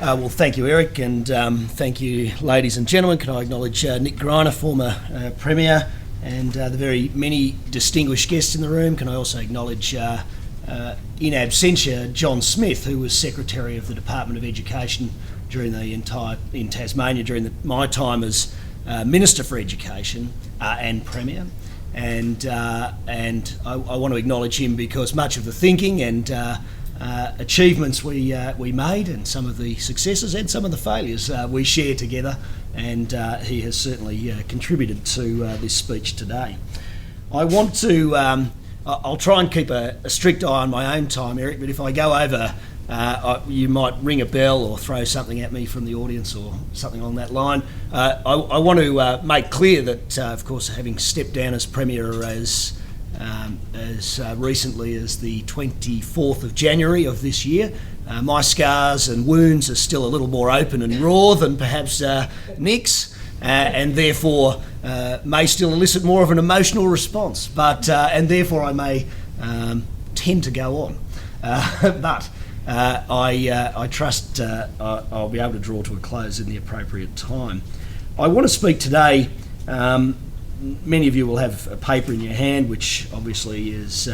Well, thank you, Eric, and thank you, ladies and gentlemen. Can I acknowledge Nick Greiner, former Premier, and the very many distinguished guests in the room. Can I also acknowledge, in absentia, John Smith, who was Secretary of the Department of Education in Tasmania during my time as Minister for Education and Premier. And I want to acknowledge him because much of the thinking and achievements we made, and some of the successes and some of the failures we share together, and he has certainly contributed to this speech today. I want to, I'll try and keep a strict eye on my own time, Eric, but if I go over, you might ring a bell or throw something at me from the audience or something along that line. I want to make clear that, of course, having stepped down as Premier as recently as the 24th of January of this year, my scars and wounds are still a little more open and raw than perhaps Nick's, and therefore may still elicit more of an emotional response, and therefore I may tend to go on. But I trust I'll be able to draw to a close in the appropriate time. I want to speak today. Many of you will have a paper in your hand, which obviously is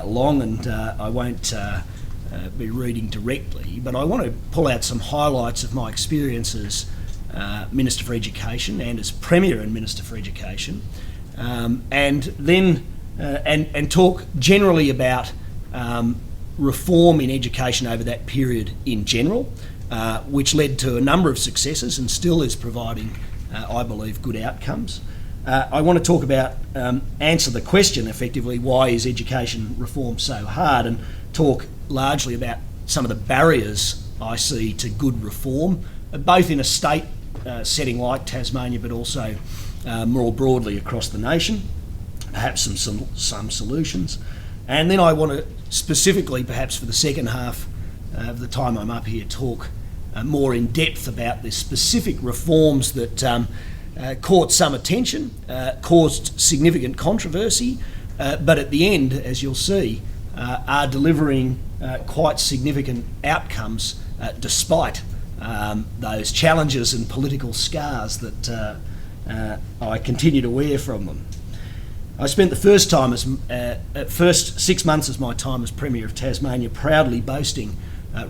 long, and I won't be reading directly, but I want to pull out some highlights of my experience as Minister for Education and as Premier and Minister for Education, and then and talk generally about reform in education over that period in general, which led to a number of successes and still is providing, I believe, good outcomes. I want to talk about, answer the question effectively, why is education reform so hard, and talk largely about some of the barriers I see to good reform, both in a state setting like Tasmania, but also more broadly across the nation, perhaps some solutions. And then I want to specifically, perhaps for the second half of the time I'm up here, talk more in depth about the specific reforms that caught some attention, caused significant controversy, but at the end, as you'll see, are delivering quite significant outcomes despite those challenges and political scars that I continue to wear from them. I spent the first 6 months of my time as Premier of Tasmania proudly boasting,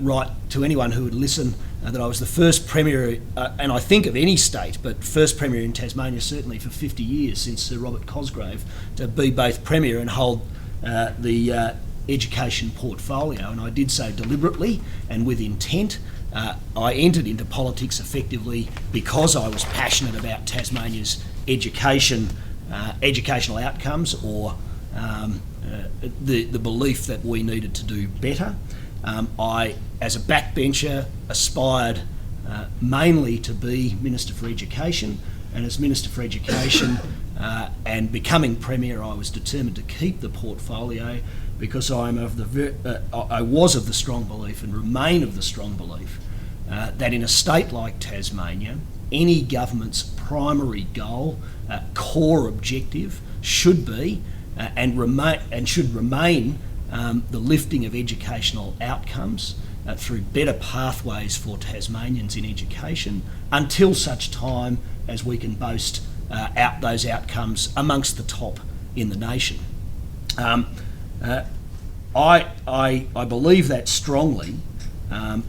right to anyone who would listen, that I was the first Premier, and I think of any state, but first Premier in Tasmania certainly for 50 years since Sir Robert Cosgrave, to be both Premier and hold the education portfolio, and I did so deliberately and with intent. I entered into politics effectively because I was passionate about Tasmania's educational outcomes, or the belief that we needed to do better. I, as a backbencher, aspired mainly to be Minister for Education, and as Minister for Education and becoming Premier, I was determined to keep the portfolio because I was of the strong belief and remain of the strong belief that in a state like Tasmania, any government's primary goal, core objective, should be and should remain the lifting of educational outcomes through better pathways for Tasmanians in education, until such time as we can boast those outcomes amongst the top in the nation. I believe that strongly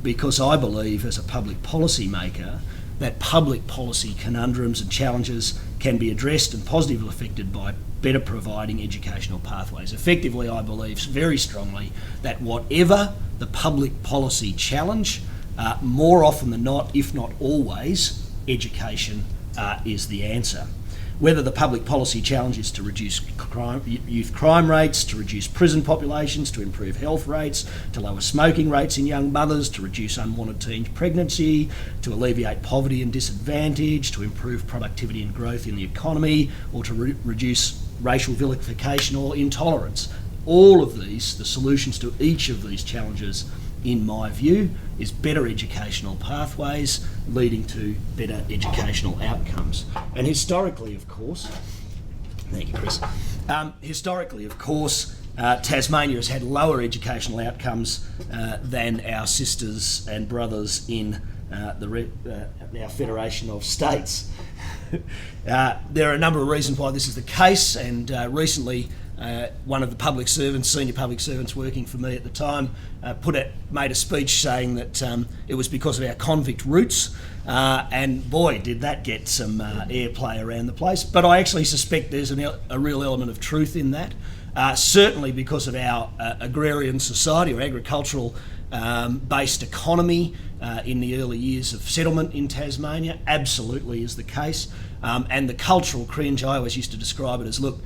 because I believe, as a public policy maker, that public policy conundrums and challenges can be addressed and positively affected by better providing educational pathways. Effectively, I believe very strongly that whatever the public policy challenge, more often than not, if not always, education is the answer. Whether the public policy challenge is to reduce youth crime rates, to reduce prison populations, to improve health rates, to lower smoking rates in young mothers, to reduce unwanted teen pregnancy, to alleviate poverty and disadvantage, to improve productivity and growth in the economy, or to reduce racial vilification or intolerance. All of these, the solutions to each of these challenges, in my view, is better educational pathways leading to better educational outcomes. And historically, of course, thank you, Chris. Historically, of course, Tasmania has had lower educational outcomes than our sisters and brothers in our Federation of States. There are a number of reasons why this is the case, and recently one of the public servants, senior public servants working for me at the time, made a speech saying that it was because of our convict roots, and boy, did that get some airplay around the place. But I actually suspect there's a real element of truth in that. Certainly because of our agrarian society or agricultural based economy in the early years of settlement in Tasmania, absolutely is the case. And the cultural cringe, I always used to describe it as, look,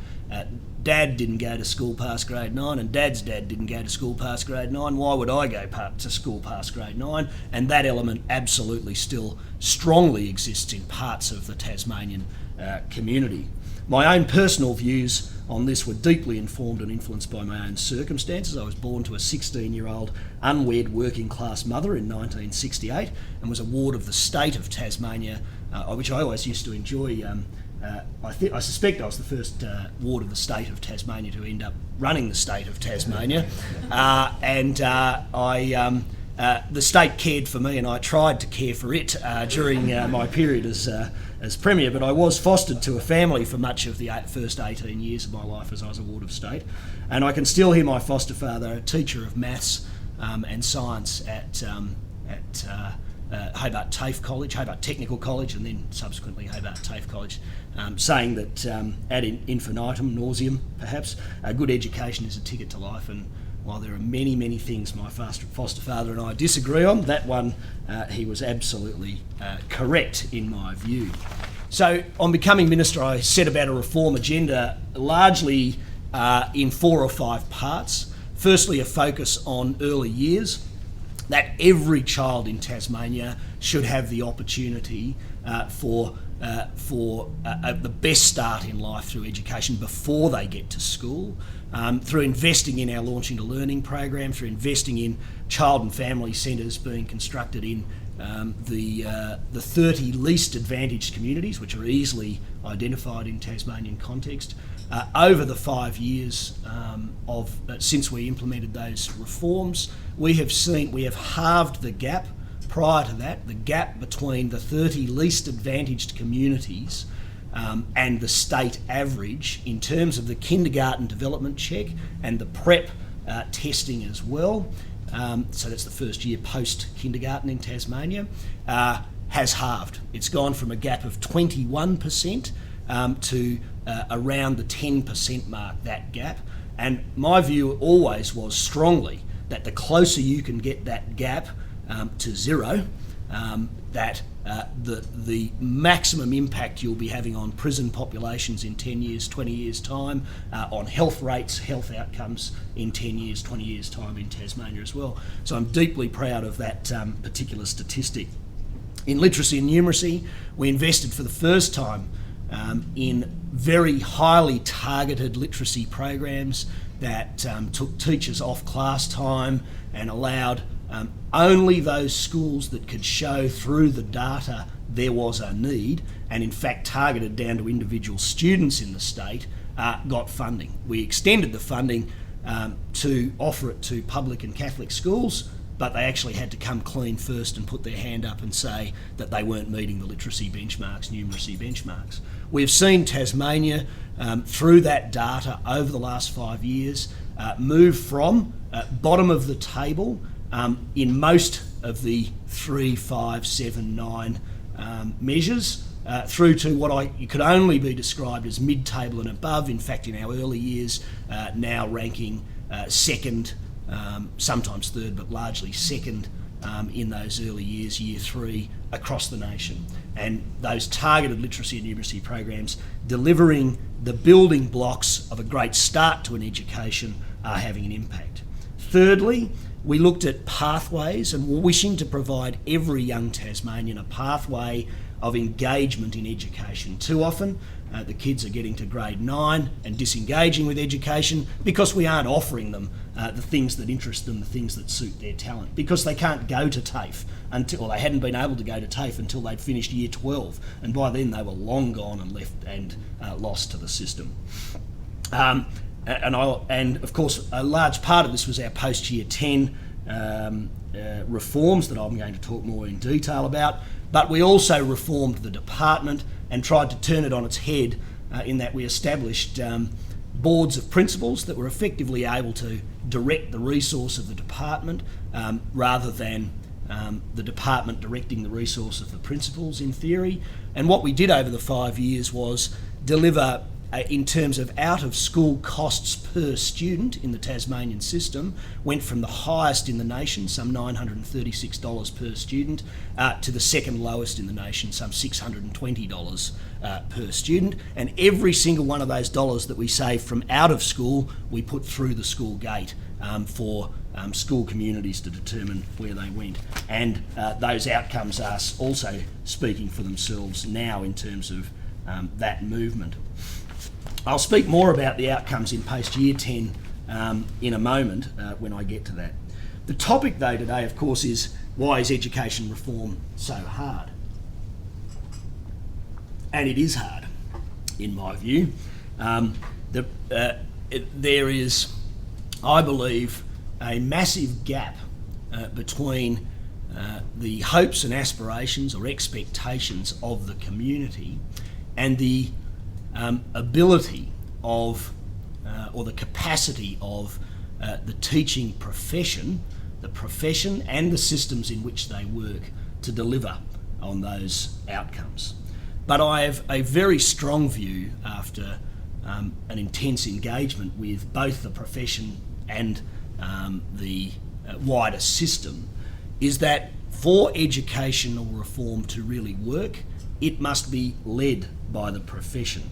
Dad didn't go to school past grade 9 and Dad's dad didn't go to school past grade 9. Why would I go to school past grade 9? And that element absolutely still strongly exists in parts of the Tasmanian community. My own personal views on this were deeply informed and influenced by my own circumstances. I was born to a 16-year-old unwed working class mother in 1968 and was a ward of the state of Tasmania, which I always used to enjoy. I suspect I was the first ward of the state of Tasmania to end up running the state of Tasmania, the state cared for me and I tried to care for it during my period as Premier, but I was fostered to a family for much of the first 18 years of my life as I was a ward of state, and I can still hear my foster father, a teacher of maths and science at Hobart TAFE College, Hobart Technical College, and then subsequently Hobart TAFE College, saying that ad infinitum, nauseam perhaps, a good education is a ticket to life. And while there are many, many things my foster father and I disagree on, that one he was absolutely correct in my view. So on becoming minister, I set about a reform agenda largely in 4 or 5 parts. Firstly, a focus on early years, that every child in Tasmania should have the opportunity for the best start in life through education before they get to school, through investing in our Launching to Learning program, through investing in child and family centres being constructed in the 30 least advantaged communities, which are easily identified in Tasmanian context. Over the 5 years since we implemented those reforms, we have halved the gap. Prior to that, the gap between the 30 least advantaged communities and the state average in terms of the kindergarten development check and the prep testing as well, so that's the first year post-kindergarten in Tasmania, has halved. It's gone from a gap of 21% to around the 10% mark, that gap. And my view always was strongly that the closer you can get that gap to zero, that the maximum impact you'll be having on prison populations in 10 years, 20 years' time, on health rates, health outcomes in 10 years, 20 years' time in Tasmania as well. So I'm deeply proud of that particular statistic. In literacy and numeracy, we invested for the first time in very highly targeted literacy programs that took teachers off class time and allowed only those schools that could show through the data there was a need, and in fact targeted down to individual students in the state, got funding. We extended the funding to offer it to public and Catholic schools, but they actually had to come clean first and put their hand up and say that they weren't meeting the literacy benchmarks, numeracy benchmarks. We've seen Tasmania, through that data over the last 5 years, move from bottom of the table in most of the 3, 5, 7, 9 measures, through to what could only be described as mid-table and above. In fact, in our early years, now ranking second, sometimes third, but largely second in those early years, year 3, across the nation. And those targeted literacy and numeracy programs delivering the building blocks of a great start to an education are having an impact. Thirdly, we looked at pathways and were wishing to provide every young Tasmanian a pathway of engagement in education. Too often, the kids are getting to grade 9 and disengaging with education because we aren't offering them the things that interest them, the things that suit their talent, because they can't go to TAFE or they hadn't been able to go to TAFE until they'd finished year 12, and by then they were long gone and left and lost to the system. and of course a large part of this was our post-year 10 reforms that I'm going to talk more in detail about, but we also reformed the department and tried to turn it on its head in that we established boards of principals that were effectively able to direct the resource of the department rather than the department directing the resource of the principals in theory. And what we did over the 5 years was deliver, in terms of out-of-school costs per student in the Tasmanian system, went from the highest in the nation, some $936 per student, to the second lowest in the nation, some $620 per student. And every single one of those dollars that we saved from out of school, we put through the school gate for school communities to determine where they went. And those outcomes are also speaking for themselves now in terms of that movement. I'll speak more about the outcomes in post-year 10 in a moment when I get to that. The topic though today, of course, is why is education reform so hard? And it is hard, in my view. There is, I believe, a massive gap between the hopes and aspirations or expectations of the community and the ability of, or the capacity of the teaching profession, and the systems in which they work to deliver on those outcomes. But I have a very strong view after an intense engagement with both the profession and the wider system, is that for educational reform to really work, it must be led by the profession.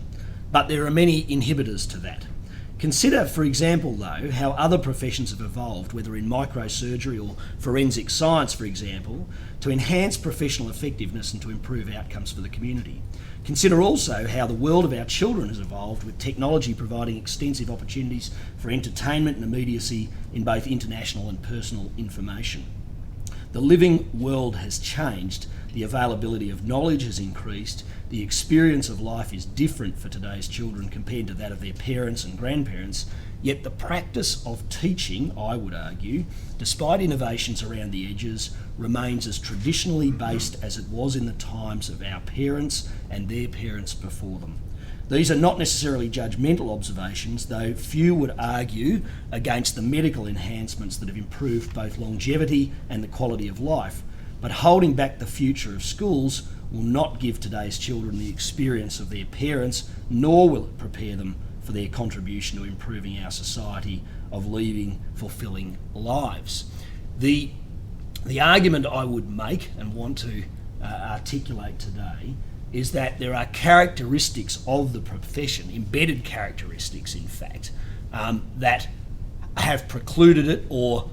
But there are many inhibitors to that. Consider, for example, though, how other professions have evolved, whether in microsurgery or forensic science, for example, to enhance professional effectiveness and to improve outcomes for the community. Consider also how the world of our children has evolved, with technology providing extensive opportunities for entertainment and immediacy in both international and personal information. The living world has changed, the availability of knowledge has increased, the experience of life is different for today's children compared to that of their parents and grandparents, yet the practice of teaching, I would argue, despite innovations around the edges, remains as traditionally based as it was in the times of our parents and their parents before them. These are not necessarily judgmental observations, though few would argue against the medical enhancements that have improved both longevity and the quality of life. But holding back the future of schools will not give today's children the experience of their parents, nor will it prepare them for their contribution to improving our society of leading fulfilling lives. The argument I would make and want to articulate today is that there are characteristics of the profession, embedded characteristics in fact, that have precluded it or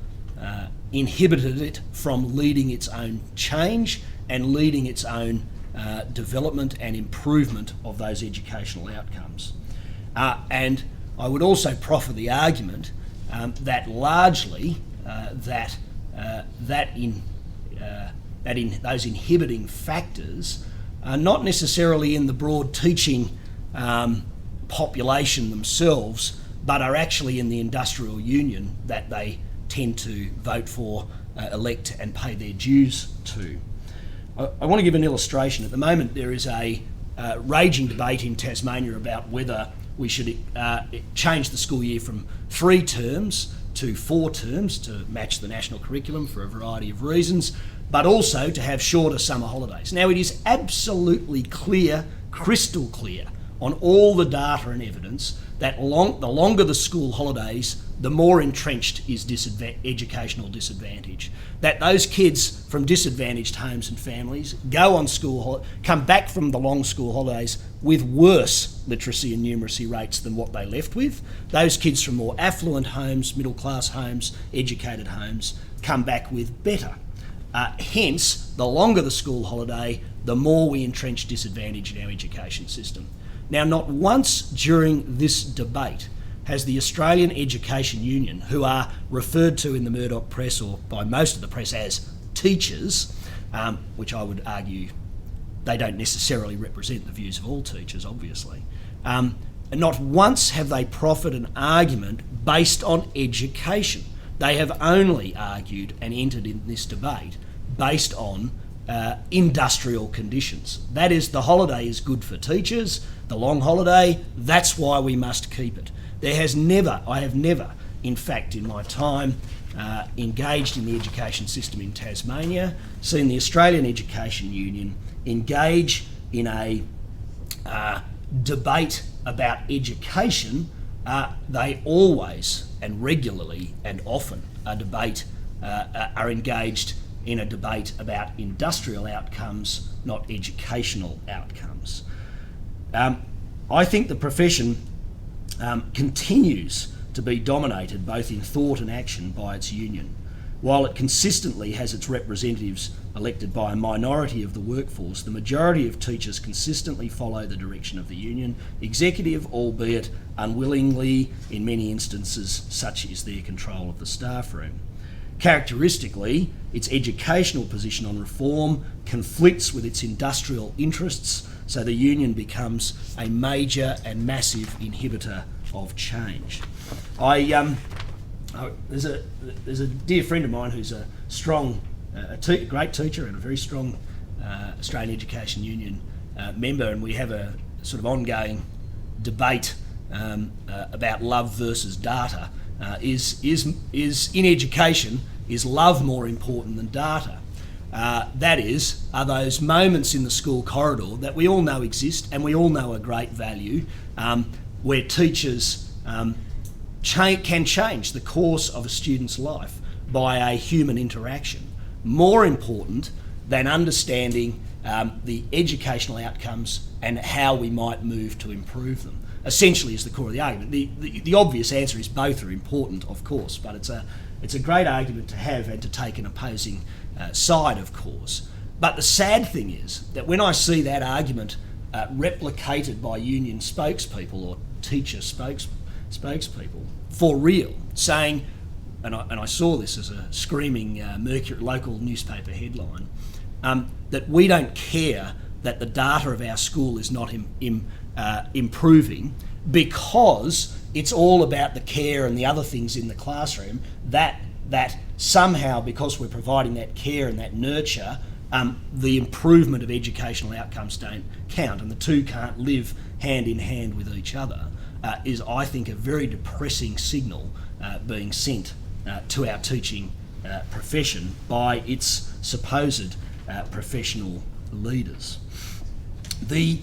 inhibited it from leading its own change and leading its own development and improvement of those educational outcomes. And I would also proffer the argument that largely those inhibiting factors are not necessarily in the broad teaching population themselves, but are actually in the industrial union that they tend to vote for, elect and pay their dues to. I want to give an illustration. At the moment there is a raging debate in Tasmania about whether we should change the school year from 3 terms to 4 terms to match the national curriculum for a variety of reasons, but also to have shorter summer holidays. Now it is absolutely clear, crystal clear, on all the data and evidence that the longer the school holidays, the more entrenched is educational disadvantage. That those kids from disadvantaged homes and families come back from the long school holidays with worse literacy and numeracy rates than what they left with. Those kids from more affluent homes, middle class homes, educated homes, come back with better. Hence, the longer the school holiday, the more we entrench disadvantage in our education system. Now, not once during this debate has the Australian Education Union, who are referred to in the Murdoch press or by most of the press as teachers, which I would argue they don't necessarily represent the views of all teachers, obviously, not once have they proffered an argument based on education. They have only argued and entered in this debate based on industrial conditions. That is, the holiday is good for teachers, the long holiday, that's why we must keep it. I have never, in fact, in my time engaged in the education system in Tasmania, seen the Australian Education Union engage in a debate about education. They always and regularly and often are engaged in a debate about industrial outcomes, not educational outcomes. I think the profession continues to be dominated both in thought and action by its union. While it consistently has its representatives elected by a minority of the workforce, the majority of teachers consistently follow the direction of the union executive, albeit unwillingly in many instances, such is their control of the staff room. Characteristically, its educational position on reform conflicts with its industrial interests, so the union becomes a major and massive inhibitor of change. There's a dear friend of mine who's a strong, great teacher and a very strong Australian Education Union member, and we have a sort of ongoing debate about love versus data. Is in education, is love more important than data? That is, are those moments in the school corridor that we all know exist and we all know are great value, where teachers can change the course of a student's life by a human interaction, more important than understanding the educational outcomes and how we might move to improve them, essentially is the core of the argument. The obvious answer is both are important, of course, but it's a great argument to have and to take an opposing side, of course. But the sad thing is that when I see that argument replicated by union spokespeople or teacher spokespeople for real, saying, and I saw this as a screaming Mercury local newspaper headline, that we don't care that the data of our school is not improving because it's all about the care and the other things in the classroom, that somehow, because we're providing that care and that nurture, the improvement of educational outcomes don't count, and the two can't live hand in hand with each other, is, I think, a very depressing signal being sent to our teaching profession by its supposed professional leaders. The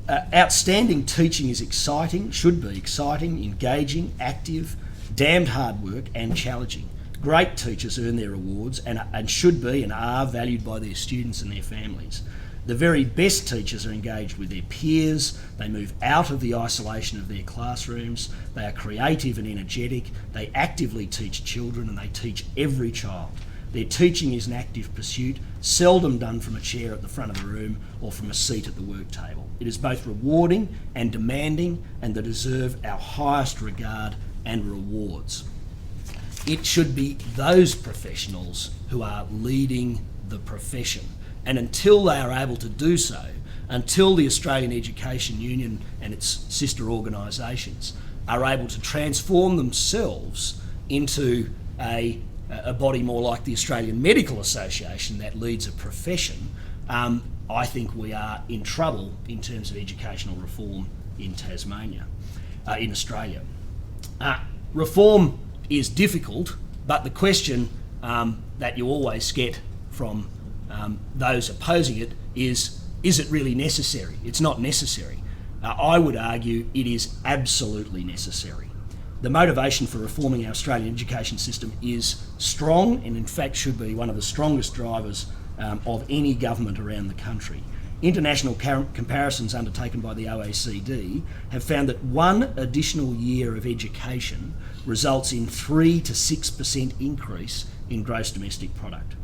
outstanding teaching is exciting, should be exciting, engaging, active, damned hard work and challenging. Great teachers earn their awards and should be and are valued by their students and their families. The very best teachers are engaged with their peers, they move out of the isolation of their classrooms, they are creative and energetic, they actively teach children and they teach every child. Their teaching is an active pursuit, seldom done from a chair at the front of the room or from a seat at the work table. It is both rewarding and demanding, and they deserve our highest regard and rewards. It should be those professionals who are leading the profession. And until they are able to do so, until the Australian Education Union and its sister organisations are able to transform themselves into a body more like the Australian Medical Association that leads a profession, I think we are in trouble in terms of educational reform in Tasmania, in Australia. Reform is difficult, but the question that you always get from those opposing it is it really necessary? It's not necessary. I would argue it is absolutely necessary. The motivation for reforming our Australian education system is strong and in fact should be one of the strongest drivers of any government around the country. International comparisons undertaken by the OECD have found that one additional year of education results in 3 to 6% increase in gross domestic product.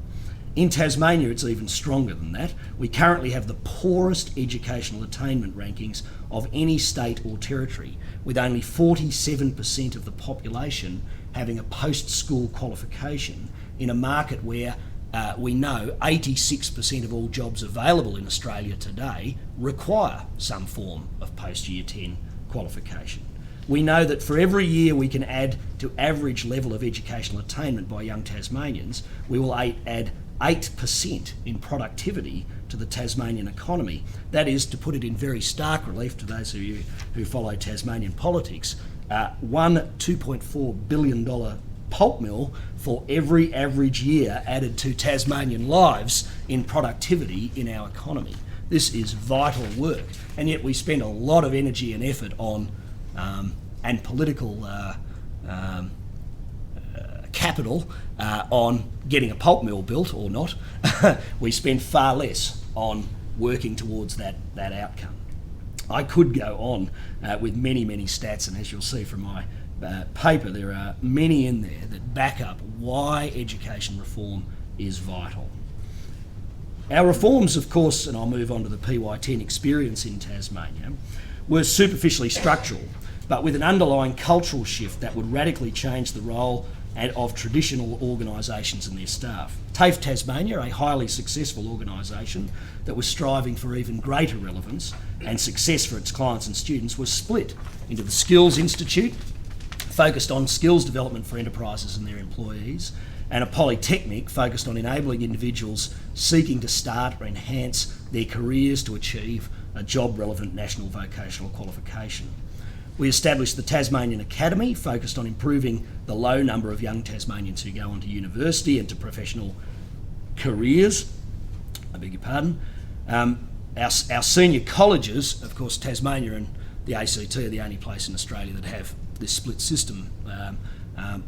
In Tasmania, it's even stronger than that. We currently have the poorest educational attainment rankings of any state or territory, with only 47% of the population having a post-school qualification in a market where we know 86% of all jobs available in Australia today require some form of post-year 10 qualification. We know that for every year we can add to average level of educational attainment by young Tasmanians, we will add 8% in productivity to the Tasmanian economy. That is, to put it in very stark relief to those of you who follow Tasmanian politics, one $2.4 billion pulp mill for every average year added to Tasmanian lives in productivity in our economy. This is vital work, and yet we spend a lot of energy and effort on and political capital on getting a pulp mill built or not. We spend far less on working towards that outcome. I could go on with many stats, and as you'll see from my paper, there are many in there that back up why education reform is vital. Our reforms, of course, and I'll move on to the PY10 experience in Tasmania, were superficially structural, but with an underlying cultural shift that would radically change the role of traditional organisations and their staff. TAFE Tasmania, a highly successful organisation that was striving for even greater relevance and success for its clients and students, was split into the Skills Institute, focused on skills development for enterprises and their employees, and a polytechnic focused on enabling individuals seeking to start or enhance their careers to achieve a job-relevant national vocational qualification. We established the Tasmanian Academy, focused on improving the low number of young Tasmanians who go on to university and to professional careers. I beg your pardon. Our senior colleges, of course, Tasmania and the ACT are the only place in Australia that have this split system,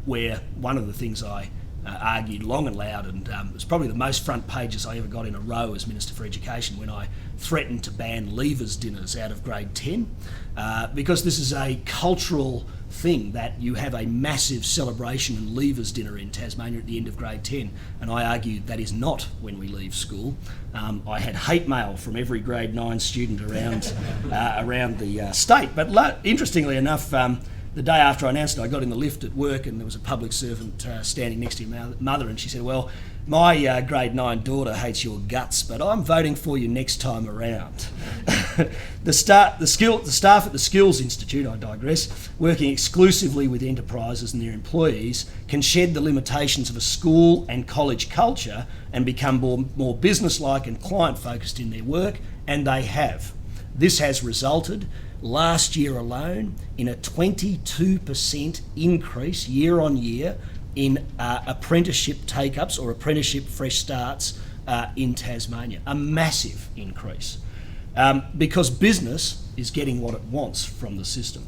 where one of the things I argued long and loud, and it was probably the most front pages I ever got in a row as Minister for Education, when I threatened to ban leavers dinners out of grade 10, because this is a cultural thing that you have a massive celebration and leavers dinner in Tasmania at the end of grade 10, and I argued that is not when we leave school. I had hate mail from every grade 9 student around the state, but interestingly enough, the day after I announced it, I got in the lift at work and there was a public servant standing next to your mother, and she said, "Well, my grade 9 daughter hates your guts, but I'm voting for you next time around." The staff at the Skills Institute, I digress, working exclusively with enterprises and their employees, can shed the limitations of a school and college culture and become more business-like and client-focused in their work, and they have. This has resulted, last year alone, in a 22% increase year on year in apprenticeship take-ups or apprenticeship fresh starts in Tasmania. A massive increase, because business is getting what it wants from the system.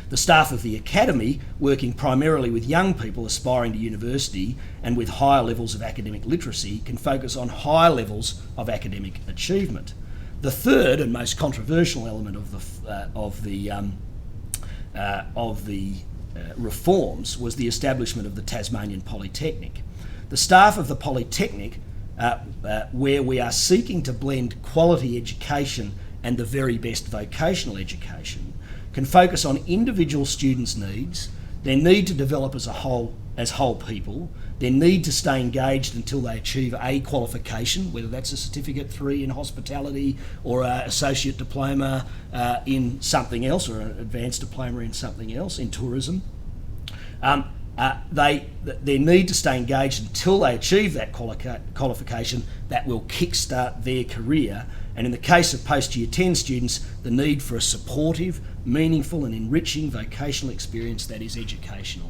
The staff of the Academy, working primarily with young people aspiring to university and with higher levels of academic literacy, can focus on higher levels of academic achievement. The third and most controversial element of the reforms was the establishment of the Tasmanian Polytechnic. The staff of the Polytechnic, where we are seeking to blend quality education and the very best vocational education, can focus on individual students' needs, their need to develop as whole people, their need to stay engaged until they achieve a qualification, whether that's a Certificate 3 in hospitality or an associate diploma in something else, or an advanced diploma in something else, in tourism. Their need to stay engaged until they achieve that qualification that will kickstart their career, and in the case of post-year 10 students, the need for a supportive, meaningful and enriching vocational experience that is educational.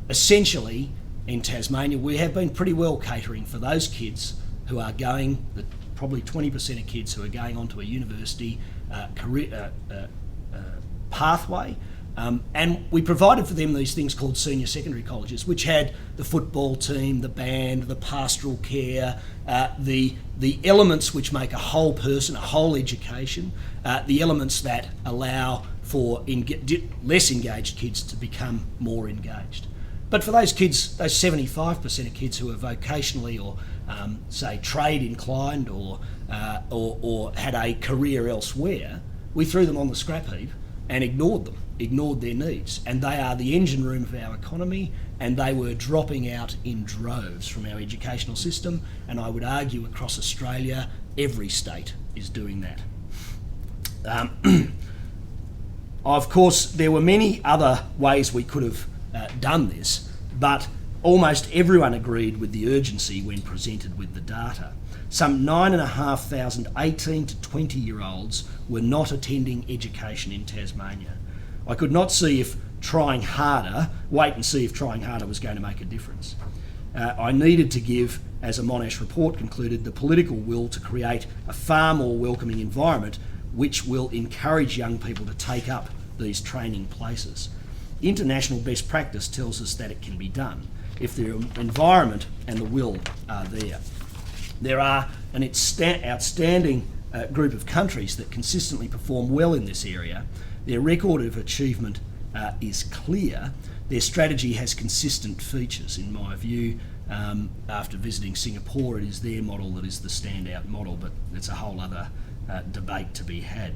Essentially, in Tasmania, we have been pretty well catering for those kids who are going, probably 20% of kids who are going onto a university career pathway, and we provided for them these things called senior secondary colleges, which had the football team, the band, the pastoral care, the elements which make a whole person, a whole education, the elements that allow for less engaged kids to become more engaged. But for those kids, those 75% of kids who are vocationally or say trade inclined or had a career elsewhere, we threw them on the scrap heap and ignored their needs. And they are the engine room of our economy, and they were dropping out in droves from our educational system. And I would argue across Australia, every state is doing that. Of course, there were many other ways we could have done this, but almost everyone agreed with the urgency when presented with the data. Some 9,500 18 to 20-year-olds were not attending education in Tasmania. I could not see if wait and see if trying harder was going to make a difference. I needed to give, as a Monash report concluded, the political will to create a far more welcoming environment which will encourage young people to take up these training places. International best practice tells us that it can be done if the environment and the will are there. There are an outstanding group of countries that consistently perform well in this area. Their record of achievement is clear. Their strategy has consistent features, in my view. After visiting Singapore, it is their model that is the standout model, but it's a whole other debate to be had.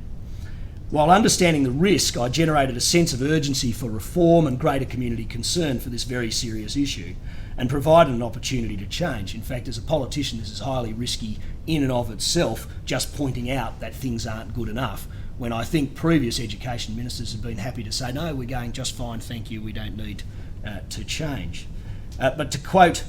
While understanding the risk, I generated a sense of urgency for reform and greater community concern for this very serious issue, and provided an opportunity to change. In fact, as a politician, this is highly risky in and of itself, just pointing out that things aren't good enough, when I think previous education ministers have been happy to say, no, we're going just fine, thank you, we don't need to change. But to quote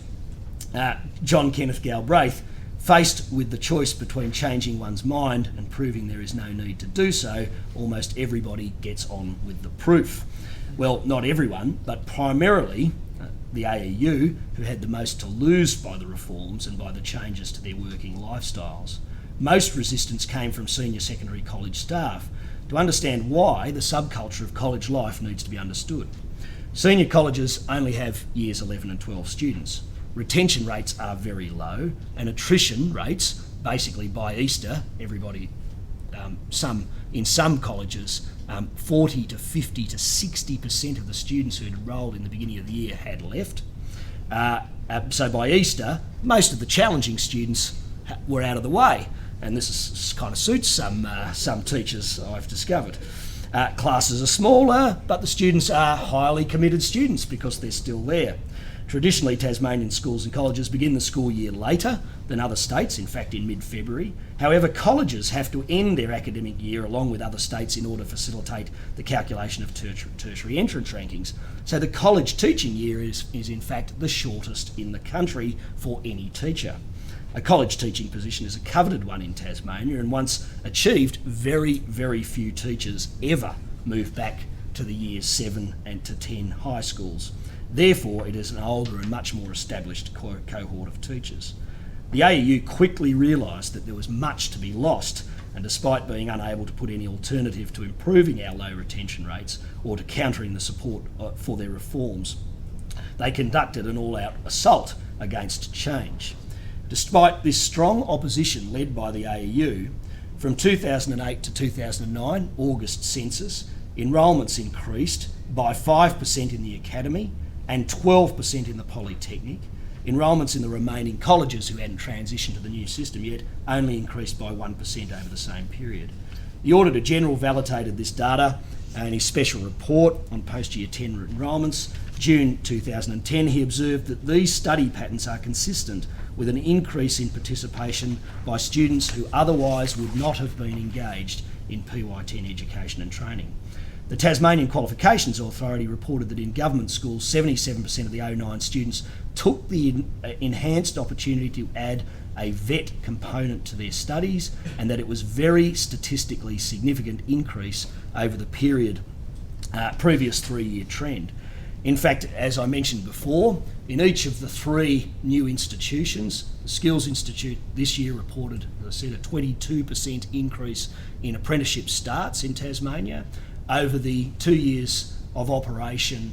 John Kenneth Galbraith, faced with the choice between changing one's mind and proving there is no need to do so, almost everybody gets on with the proof. Well, not everyone, but primarily the AEU, who had the most to lose by the reforms and by the changes to their working lifestyles. Most resistance came from senior secondary college staff. To understand why, the subculture of college life needs to be understood. Senior colleges only have years 11 and 12 students. Retention rates are very low, and attrition rates, basically by Easter, everybody, in some colleges, 40 to 50 to 60% of the students who had enrolled in the beginning of the year had left. So by Easter, most of the challenging students were out of the way, and this kind of suits some teachers, I've discovered. Classes are smaller, but the students are highly committed students because they're still there. Traditionally, Tasmanian schools and colleges begin the school year later than other states, in fact in mid-February. However, colleges have to end their academic year along with other states in order to facilitate the calculation of tertiary entrance rankings. So the college teaching year is in fact the shortest in the country for any teacher. A college teaching position is a coveted one in Tasmania, and once achieved, very, very few teachers ever move back to the years 7 and to 10 high schools. Therefore, it is an older and much more established cohort of teachers. The AEU quickly realised that there was much to be lost, and despite being unable to put any alternative to improving our low retention rates or to countering the support for their reforms, they conducted an all-out assault against change. Despite this strong opposition led by the AEU, from 2008 to 2009, August census, enrolments increased by 5% in the academy and 12% in the polytechnic. Enrolments in the remaining colleges who hadn't transitioned to the new system yet only increased by 1% over the same period. The Auditor-General validated this data in his special report on post-year 10 enrolments. June 2010, he observed that these study patterns are consistent with an increase in participation by students who otherwise would not have been engaged in PY10 education and training. The Tasmanian Qualifications Authority reported that in government schools, 77% of the 09 students took the enhanced opportunity to add a VET component to their studies, and that it was very statistically significant increase over the previous 3-year trend. In fact, as I mentioned before, in each of the 3 new institutions, the Skills Institute this year reported, as I said, a 22% increase in apprenticeship starts in Tasmania. Over the 2 years of operation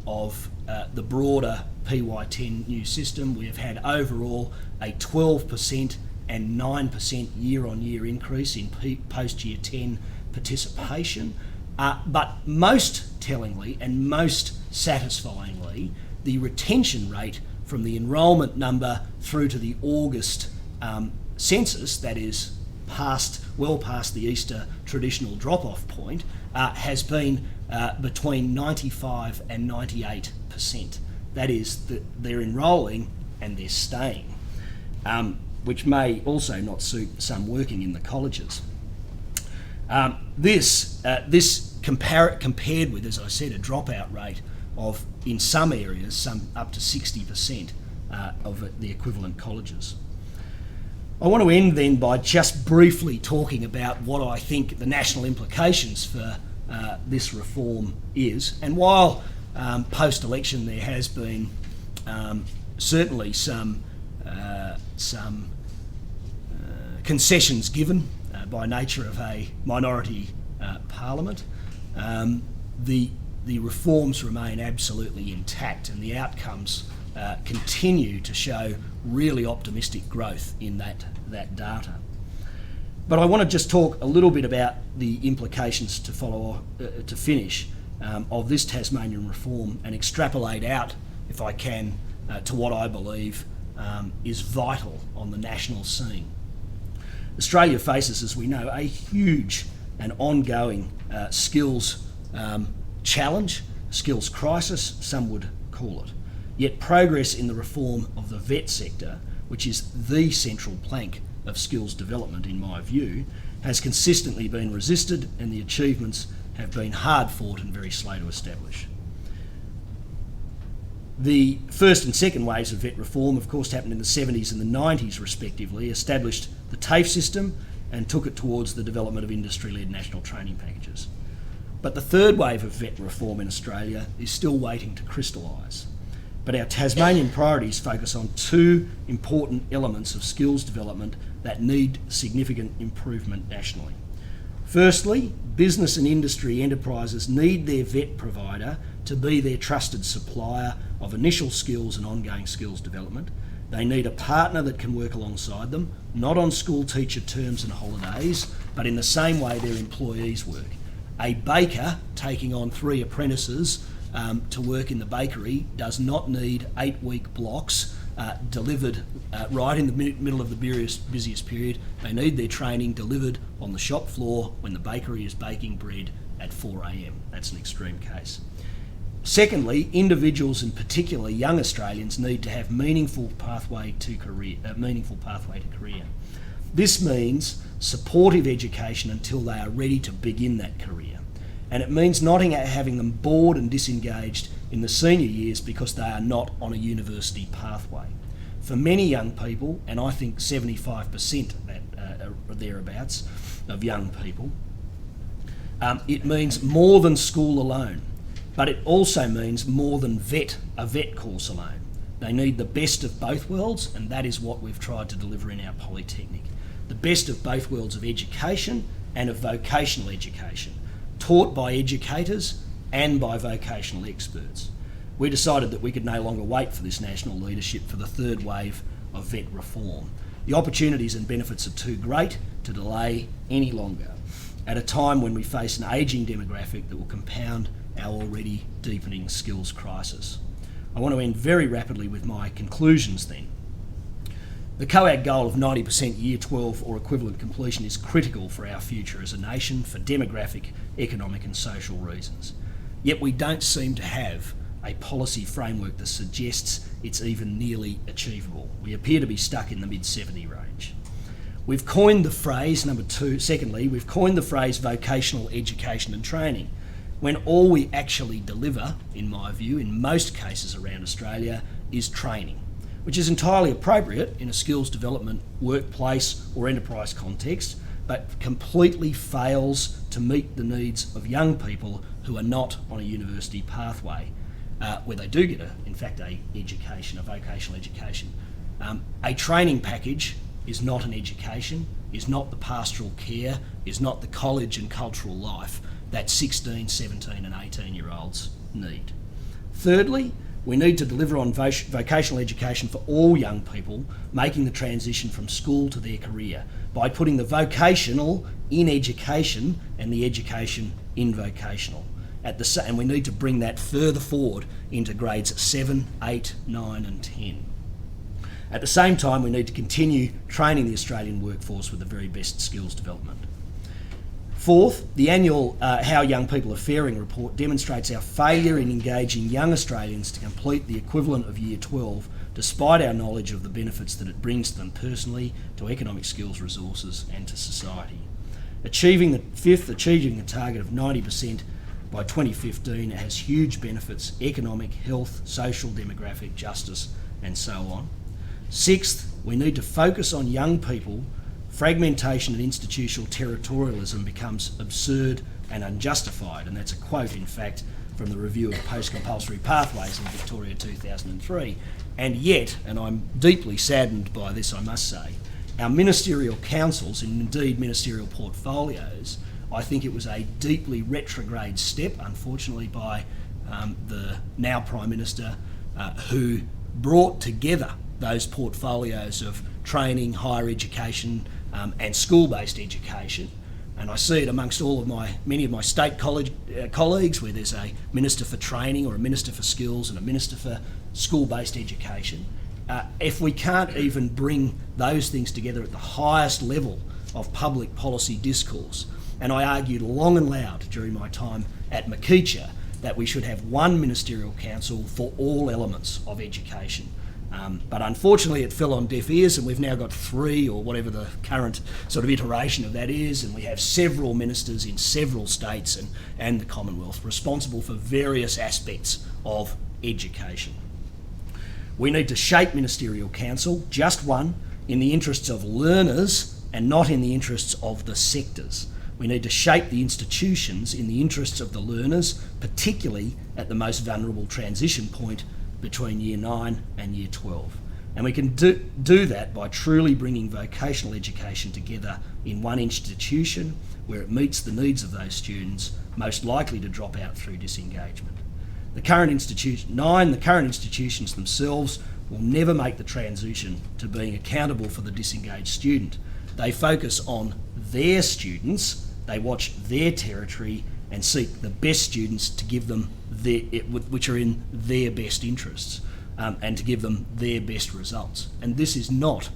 of the broader PY10 new system, we have had overall a 12% and 9% year-on-year increase in post-year 10 participation. But most tellingly and most satisfyingly, the retention rate from the enrolment number through to the August census, that is well past the Easter traditional drop-off point, has been between 95 and 98%. That is, that they're enrolling and they're staying, which may also not suit some working in the colleges. This compared with, as I said, a dropout rate of, in some areas, some up to 60% of the equivalent colleges. I want to end then by just briefly talking about what I think the national implications for this reform is. And while post-election there has been certainly some concessions given by nature of a minority parliament, the reforms remain absolutely intact, and the outcomes continue to show really optimistic growth in that data. But I want to just talk a little bit about the implications to finish of this Tasmanian reform and extrapolate out, if I can, to what I believe is vital on the national scene. Australia faces, as we know, a huge and ongoing skills challenge, skills crisis, some would call it. Yet progress in the reform of the vet sector, which is the central plank of skills development in my view, has consistently been resisted, and the achievements have been hard fought and very slow to establish. The first and second waves of vet reform, of course, happened in the 70s and the 90s respectively, established the TAFE system and took it towards the development of industry-led national training packages. But the third wave of vet reform in Australia is still waiting to crystallise. But our Tasmanian priorities focus on two important elements of skills development that need significant improvement nationally. Firstly, business and industry enterprises need their vet provider to be their trusted supplier of initial skills and ongoing skills development. They need a partner that can work alongside them, not on school teacher terms and holidays, but in the same way their employees work. A baker taking on 3 apprentices to work in the bakery does not need 8-week blocks delivered right in the middle of the busiest period. They need their training delivered on the shop floor when the bakery is baking bread at 4 a.m. That's an extreme case. Secondly, individuals, and particularly young Australians, need to have meaningful pathway to career. This means supportive education until they are ready to begin that career. And it means not having them bored and disengaged in the senior years because they are not on a university pathway. For many young people, and I think 75% or thereabouts of young people, it means more than school alone, but it also means more than a vet course alone. They need the best of both worlds, and that is what we've tried to deliver in our polytechnic. The best of both worlds of education and of vocational education, taught by educators and by vocational experts. We decided that we could no longer wait for this national leadership for the third wave of vet reform. The opportunities and benefits are too great to delay any longer, at a time when we face an ageing demographic that will compound our already deepening skills crisis. I want to end very rapidly with my conclusions then. The COAG goal of 90% Year 12 or equivalent completion is critical for our future as a nation for demographic, economic and social reasons. Yet we don't seem to have a policy framework that suggests it's even nearly achievable. We appear to be stuck in the mid-70 range. We've coined the phrase, we've coined the phrase vocational education and training, when all we actually deliver, in my view, in most cases around Australia, is training, which is entirely appropriate in a skills development, workplace or enterprise context, but completely fails to meet the needs of young people who are not on a university pathway, where they do get a vocational education. A training package is not an education, is not the pastoral care, is not the college and cultural life that 16, 17 and 18-year-olds need. Thirdly, we need to deliver on vocational education for all young people making the transition from school to their career by putting the vocational in education and the education in vocational. And we need to bring that further forward into grades 7, 8, 9 and 10. At the same time, we need to continue training the Australian workforce with the very best skills development. Fourth, the annual How Young People Are Faring report demonstrates our failure in engaging young Australians to complete the equivalent of Year 12, despite our knowledge of the benefits that it brings to them personally, to economic skills resources and to society. Achieving the target of 90% by 2015 has huge benefits: economic, health, social, demographic, justice, and so on. Sixth, we need to focus on young people. Fragmentation and institutional territorialism becomes absurd and unjustified, and that's a quote, in fact, from the review of post-compulsory pathways in Victoria 2003. And yet, and I'm deeply saddened by this, I must say, our ministerial councils, and indeed ministerial portfolios, I think it was a deeply retrograde step, unfortunately, by the now Prime Minister, who brought together those portfolios of training, higher education, and school-based education. And I see it amongst many of my state colleagues, where there's a Minister for Training or a Minister for Skills and a Minister for School-based Education. If we can't even bring those things together at the highest level of public policy discourse, and I argued long and loud during my time at Makeecha that we should have one ministerial council for all elements of education. But unfortunately it fell on deaf ears, and we've now got three, or whatever the current sort of iteration of that is, and we have several ministers in several states and the Commonwealth responsible for various aspects of education. We need to shape ministerial council, just one, in the interests of learners and not in the interests of the sectors. We need to shape the institutions in the interests of the learners, particularly at the most vulnerable transition point between Year 9 and Year 12. And we can do that by truly bringing vocational education together in one institution where it meets the needs of those students most likely to drop out through disengagement. The current institutions themselves will never make the transition to being accountable for the disengaged student. They focus on their students, they watch their territory and seek the best students to give them which are in their best interests, and to give them their best results. And this is not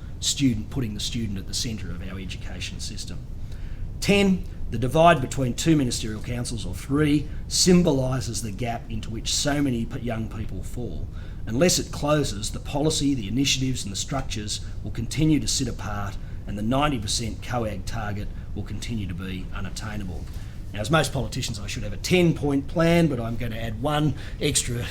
putting the student at the centre of our education system. 10, the divide between two ministerial councils, or three, symbolises the gap into which so many young people fall. Unless it closes, the policy, the initiatives and the structures will continue to sit apart, and the 90% COAG target will continue to be unattainable. Now, as most politicians, I should have a 10-point plan, but I'm going to add one extra.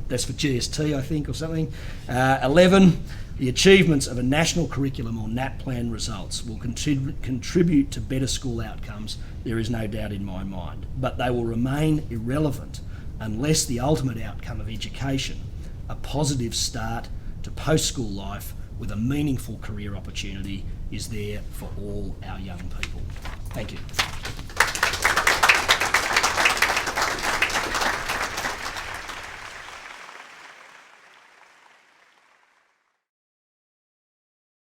That's for GST, I think, or something. 11, the achievements of a national curriculum or NAPLAN results will contribute to better school outcomes, there is no doubt in my mind. But they will remain irrelevant unless the ultimate outcome of education, a positive start to post-school life with a meaningful career opportunity, is there for all our young people. Thank you.